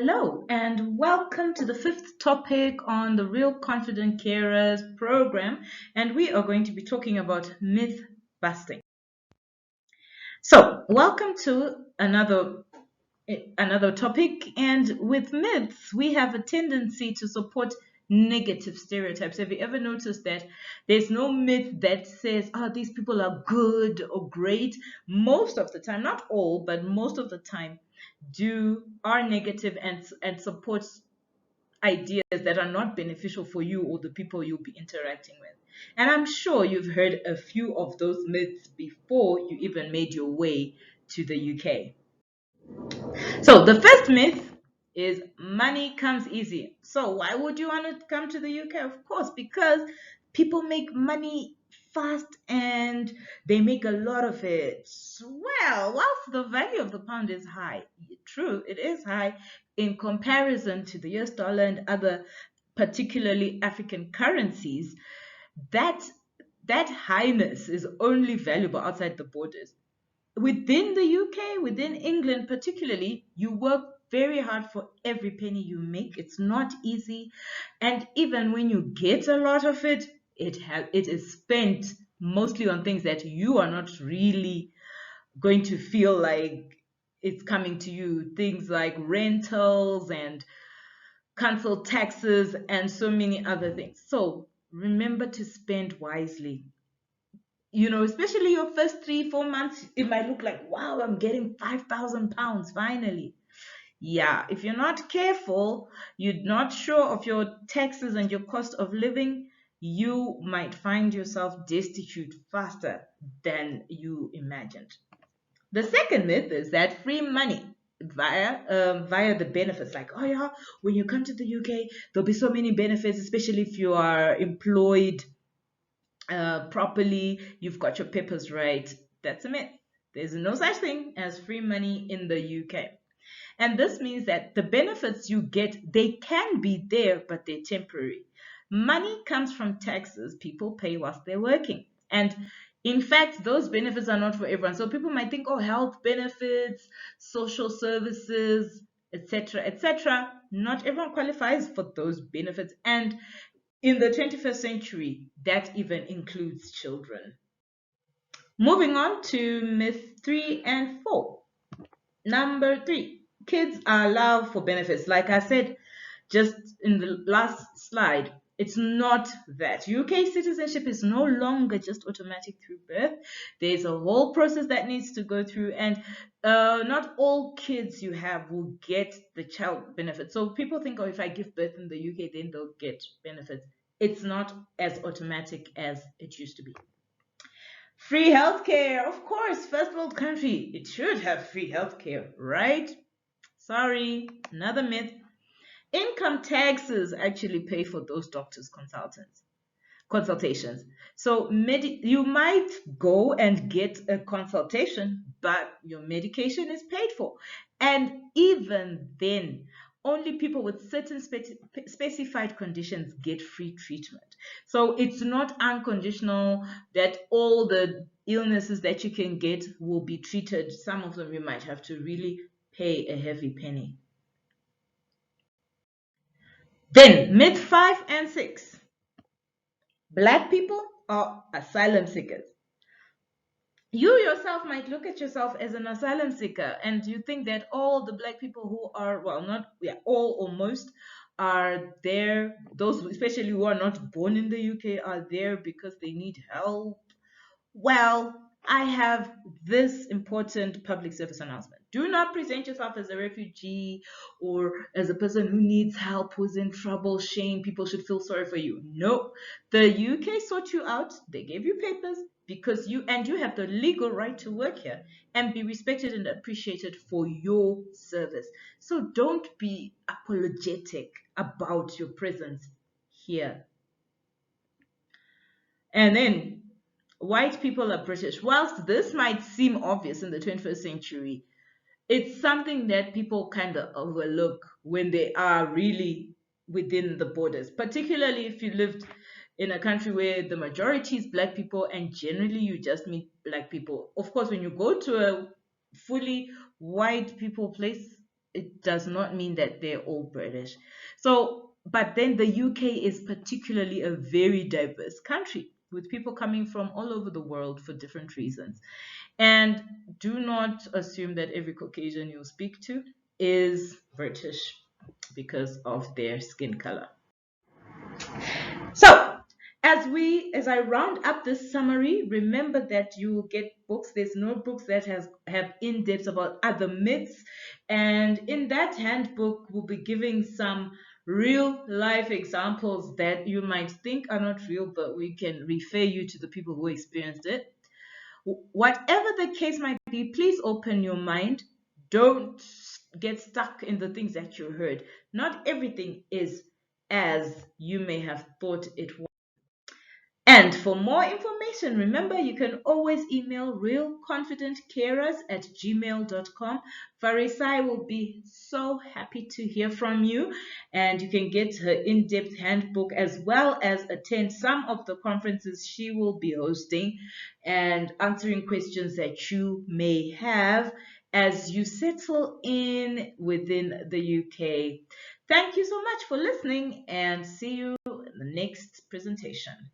Hello, and welcome to the fifth topic on the Real Confident Carers program. And we are going to be talking about myth busting. So, welcome to another topic. And with myths, we have a tendency to support negative stereotypes. Have you ever noticed that there's no myth that says, oh, these people are good or great? Most of the time, not all, but most of the time, do are negative and supports ideas that are not beneficial for you or the people you'll be interacting with. And I'm sure you've heard a few of those myths before you even made your way to the UK. So the first myth is money comes easy. So why would you want to come to the UK? Of course, because people make money fast and they make a lot of it. Well, whilst the value of the pound is high, true, it is high in comparison to the US dollar and other particularly African currencies, that that highness is only valuable outside the borders. Within the UK, within England particularly, you work very hard for every penny you make. It's not easy. And even when you get a lot of it, it is spent mostly on things that you are not really going to feel like it's coming to you. Things like rentals and council taxes and so many other things. So remember to spend wisely. Especially your first 3, 4 months, it might look like, wow, I'm getting £5,000 finally. Yeah, if you're not careful, you're not sure of your taxes and your cost of living, you might find yourself destitute faster than you imagined. The second myth is that free money via the benefits, like, oh yeah, when you come to the UK, there'll be so many benefits, especially if you are employed properly, you've got your papers right. That's a myth. There's no such thing as free money in the UK. And this means that the benefits you get, they can be there, but they're temporary. Money comes from taxes people pay whilst they're working. And in fact, those benefits are not for everyone. So people might think, oh, health benefits, social services, etc., etc. Not everyone qualifies for those benefits. And in the 21st century, that even includes children. Moving on to myth 3 and 4. Number 3, kids are allowed for benefits. Like I said just in the last slide, it's not that. UK citizenship is no longer just automatic through birth. There's a whole process that needs to go through, and not all kids you have will get the child benefit. So people think, oh, if I give birth in the UK, then they'll get benefits. It's not as automatic as it used to be. Free healthcare, of course, first world country. It should have free healthcare, right? Sorry, another myth. Income taxes actually pay for those doctors' consultations. So you might go and get a consultation, but your medication is paid for. And even then, only people with certain specified conditions get free treatment. So it's not unconditional that all the illnesses that you can get will be treated. Some of them you might have to really pay a heavy penny. Then, myth 5 and 6. Black people are asylum seekers. You yourself might look at yourself as an asylum seeker and you think that all the black people who are, well, not, yeah, all or most are there, those especially who are not born in the UK are there because they need help. Well, I have this important public service announcement. Do not present yourself as a refugee or as a person who needs help, who's in trouble, shame, people should feel sorry for you. No, the UK sought you out, they gave you papers because you have the legal right to work here and be respected and appreciated for your service. So don't be apologetic about your presence here. And then white people are British. Whilst this might seem obvious in the 21st century, it's something that people kind of overlook when they are really within the borders, particularly if you lived in a country where the majority is black people and generally you just meet black people. Of course, when you go to a fully white people place, it does not mean that they're all British. So, but then the UK is particularly a very diverse country with people coming from all over the world for different reasons. And do not assume that every Caucasian you speak to is British because of their skin color. So, as I round up this summary, remember that you will get books. There's notebooks that have in-depth about other myths, and in that handbook, we'll be giving some real life examples that you might think are not real, but we can refer you to the people who experienced it. Whatever the case might be, please open your mind. Don't get stuck in the things that you heard. Not everything is as you may have thought it was. And for more information, remember you can always email realconfidentcarers@gmail.com. Farisai will be so happy to hear from you, and you can get her in-depth handbook as well as attend some of the conferences she will be hosting and answering questions that you may have as you settle in within the UK. Thank you so much for listening, and see you in the next presentation.